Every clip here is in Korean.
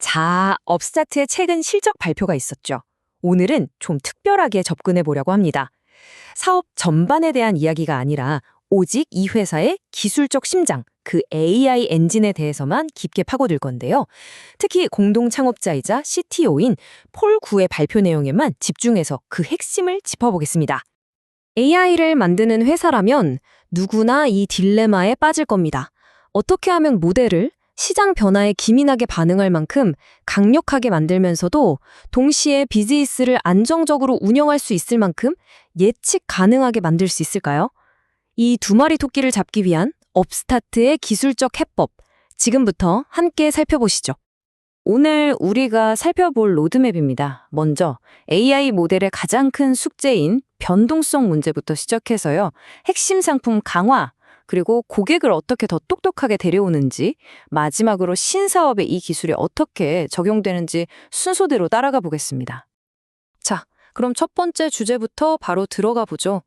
자, 업스타트의 최근 실적 발표가 있었죠. 오늘은 좀 특별하게 접근해 보려고 합니다. 사업 전반에 대한 이야기가 아니라 오직 이 회사의 기술적 심장, 그 AI 엔진에 대해서만 깊게 파고들 건데요. 특히 공동 창업자이자 CTO인 폴 구의 발표 내용에만 집중해서 그 핵심을 짚어보겠습니다. AI를 만드는 회사라면 누구나 이 딜레마에 빠질 겁니다. 어떻게 하면 모델을 시장 변화에 기민하게 반응할 만큼 강력하게 만들면서도 동시에 비즈니스를 안정적으로 운영할 수 있을 만큼 예측 가능하게 만들 수 있을까요? 이 두 마리 토끼를 잡기 위한 업스타트의 기술적 해법, 지금부터 함께 살펴보시죠. 오늘 우리가 살펴볼 로드맵입니다. 먼저 AI 모델의 가장 큰 숙제인 변동성 문제부터 시작해서요. 핵심 상품 강화, 그리고 고객을 어떻게 더 똑똑하게 데려오는지, 마지막으로 신사업에 이 기술이 어떻게 적용되는지 순서대로 따라가 보겠습니다. 자, 그럼 첫 번째 주제부터 바로 들어가 보죠.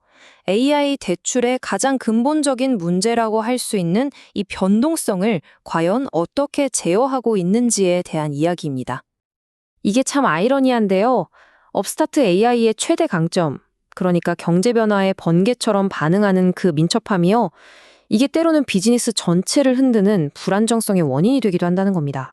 AI 대출의 가장 근본적인 문제라고 할 수 있는 이 변동성을 과연 어떻게 제어하고 있는지에 대한 이야기입니다. 이게 참 아이러니한데요. 업스타트 AI의 최대 강점, 그러니까 경제 변화에 번개처럼 반응하는 그 민첩함이요. 이게 때로는 비즈니스 전체를 흔드는 불안정성의 원인이 되기도 한다는 겁니다.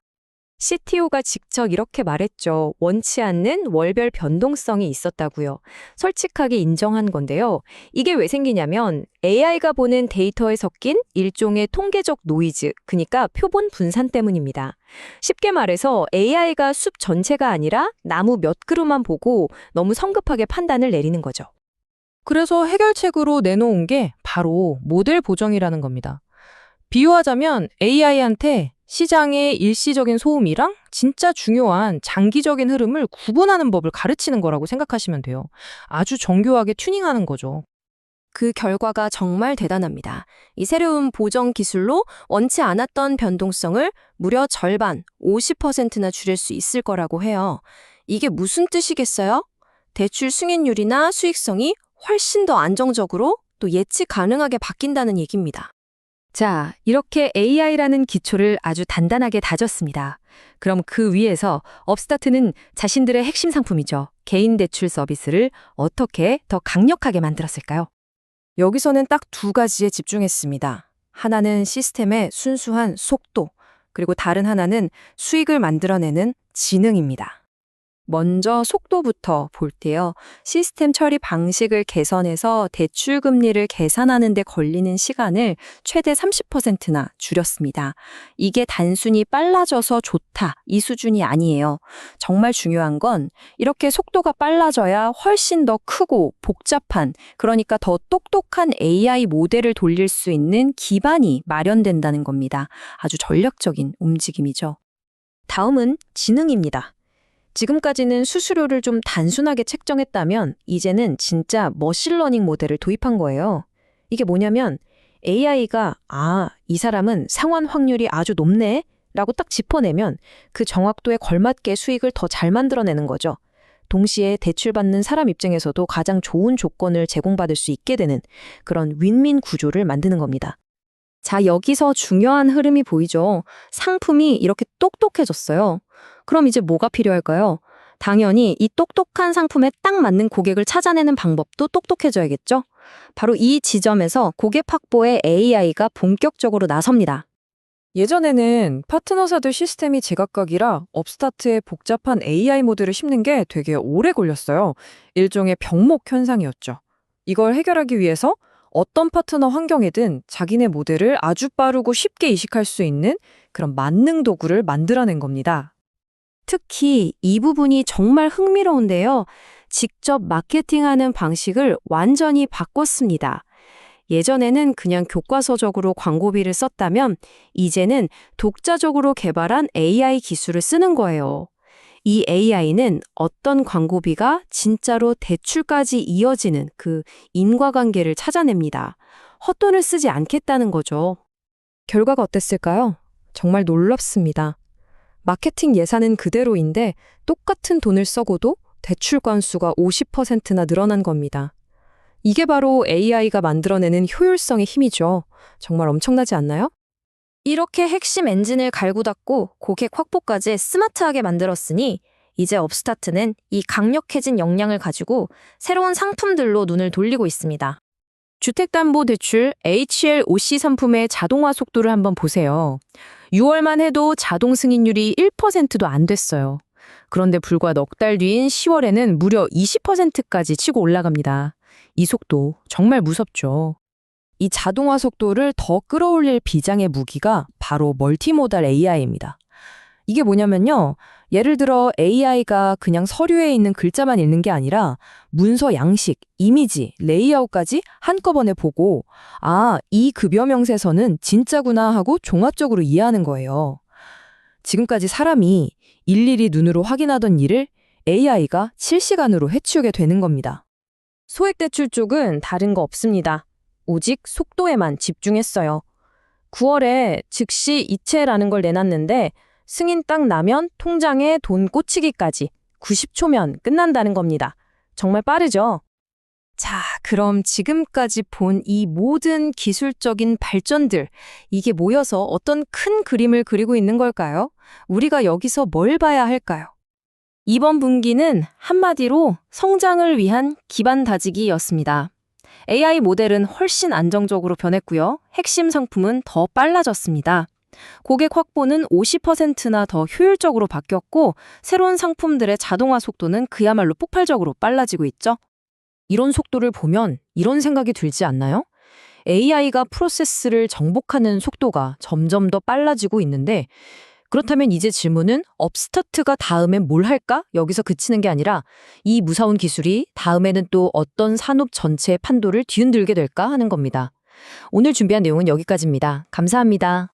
CTO가 직접 이렇게 말했죠. 원치 않는 월별 변동성이 있었다고요. 솔직하게 인정한 건데요. 이게 왜 생기냐면 AI가 보는 데이터에 섞인 일종의 통계적 노이즈, 그러니까 표본 분산 때문입니다. 쉽게 말해서 AI가 숲 전체가 아니라 나무 몇 그루만 보고 너무 성급하게 판단을 내리는 거죠. 그래서 해결책으로 내놓은 게 바로 모델 보정이라는 겁니다. 비유하자면 AI한테 시장의 일시적인 소음이랑 진짜 중요한 장기적인 흐름을 구분하는 법을 가르치는 거라고 생각하시면 돼요. 아주 정교하게 튜닝하는 거죠. 그 결과가 정말 대단합니다. 이 새로운 보정 기술로 원치 않았던 변동성을 무려 절반, 50%나 줄일 수 있을 거라고 해요. 이게 무슨 뜻이겠어요? 대출 승인율이나 수익성이 훨씬 더 안정적으로 또 예측 가능하게 바뀐다는 얘기입니다. 자, 이렇게 AI라는 기초를 아주 단단하게 다졌습니다. 그럼 그 위에서 업스타트는 자신들의 핵심 상품이죠. 개인 대출 서비스를 어떻게 더 강력하게 만들었을까요? 여기서는 딱 두 가지에 집중했습니다. 하나는 시스템의 순수한 속도, 그리고 다른 하나는 수익을 만들어내는 지능입니다. 먼저 속도부터 볼게요. 시스템 처리 방식을 개선해서 대출 금리를 계산하는 데 걸리는 시간을 최대 30%나 줄였습니다. 이게 단순히 빨라져서 좋다, 이 수준이 아니에요. 정말 중요한 건 이렇게 속도가 빨라져야 훨씬 더 크고 복잡한, 그러니까 더 똑똑한 AI 모델을 돌릴 수 있는 기반이 마련된다는 겁니다. 아주 전략적인 움직임이죠. 다음은 지능입니다. 지금까지는 수수료를 좀 단순하게 책정했다면 이제는 진짜 머신러닝 모델을 도입한 거예요. 이게 뭐냐면 AI가 이 사람은 상환 확률이 아주 높네 라고 딱 짚어내면 그 정확도에 걸맞게 수익을 더 잘 만들어내는 거죠. 동시에 대출받는 사람 입장에서도 가장 좋은 조건을 제공받을 수 있게 되는 그런 윈윈 구조를 만드는 겁니다. 자, 여기서 중요한 흐름이 보이죠. 상품이 이렇게 똑똑해졌어요. 그럼 이제 뭐가 필요할까요? 당연히 이 똑똑한 상품에 딱 맞는 고객을 찾아내는 방법도 똑똑해져야겠죠? 바로 이 지점에서 고객 확보에 AI가 본격적으로 나섭니다. 예전에는 파트너사들 시스템이 제각각이라 업스타트에 복잡한 AI 모델을 심는 게 되게 오래 걸렸어요. 일종의 병목 현상이었죠. 이걸 해결하기 위해서 어떤 파트너 환경이든 자기네 모델을 아주 빠르고 쉽게 이식할 수 있는 그런 만능 도구를 만들어낸 겁니다. 특히 이 부분이 정말 흥미로운데요. 직접 마케팅하는 방식을 완전히 바꿨습니다. 예전에는 그냥 교과서적으로 광고비를 썼다면 이제는 독자적으로 개발한 AI 기술을 쓰는 거예요. 이 AI는 어떤 광고비가 진짜로 대출까지 이어지는 그 인과관계를 찾아냅니다. 헛돈을 쓰지 않겠다는 거죠. 결과가 어땠을까요? 정말 놀랍습니다. 마케팅 예산은 그대로인데 똑같은 돈을 써고도 대출 건수가 50%나 늘어난 겁니다. 이게 바로 AI가 만들어내는 효율성의 힘이죠. 정말 엄청나지 않나요? 이렇게 핵심 엔진을 갈고 닦고 고객 확보까지 스마트하게 만들었으니 이제 업스타트는 이 강력해진 역량을 가지고 새로운 상품들로 눈을 돌리고 있습니다. 주택담보대출 HLOC 상품의 자동화 속도를 한번 보세요. 6월만 해도 자동 승인율이 1%도 안 됐어요. 그런데 불과 넉 달 뒤인 10월에는 무려 20%까지 치고 올라갑니다. 이 속도 정말 무섭죠. 이 자동화 속도를 더 끌어올릴 비장의 무기가 바로 멀티모달 AI입니다. 이게 뭐냐면요. 예를 들어 AI가 그냥 서류에 있는 글자만 읽는 게 아니라 문서 양식, 이미지, 레이아웃까지 한꺼번에 보고 이 급여 명세서는 진짜구나 하고 종합적으로 이해하는 거예요. 지금까지 사람이 일일이 눈으로 확인하던 일을 AI가 실시간으로 해치우게 되는 겁니다. 소액대출 쪽은 다른 거 없습니다. 오직 속도에만 집중했어요. 9월에 즉시 이체라는 걸 내놨는데 승인 딱 나면 통장에 돈 꽂히기까지 90초면 끝난다는 겁니다. 정말 빠르죠? 자, 그럼 지금까지 본 이 모든 기술적인 발전들, 이게 모여서 어떤 큰 그림을 그리고 있는 걸까요? 우리가 여기서 뭘 봐야 할까요? 이번 분기는 한마디로 성장을 위한 기반 다지기였습니다. AI 모델은 훨씬 안정적으로 변했고요. 핵심 상품은 더 빨라졌습니다. 고객 확보는 50%나 더 효율적으로 바뀌었고 새로운 상품들의 자동화 속도는 그야말로 폭발적으로 빨라지고 있죠. 이런 속도를 보면 이런 생각이 들지 않나요? AI가 프로세스를 정복하는 속도가 점점 더 빨라지고 있는데 그렇다면 이제 질문은 업스타트가 다음엔 뭘 할까? 여기서 그치는 게 아니라 이 무서운 기술이 다음에는 또 어떤 산업 전체의 판도를 뒤흔들게 될까 하는 겁니다. 오늘 준비한 내용은 여기까지입니다. 감사합니다.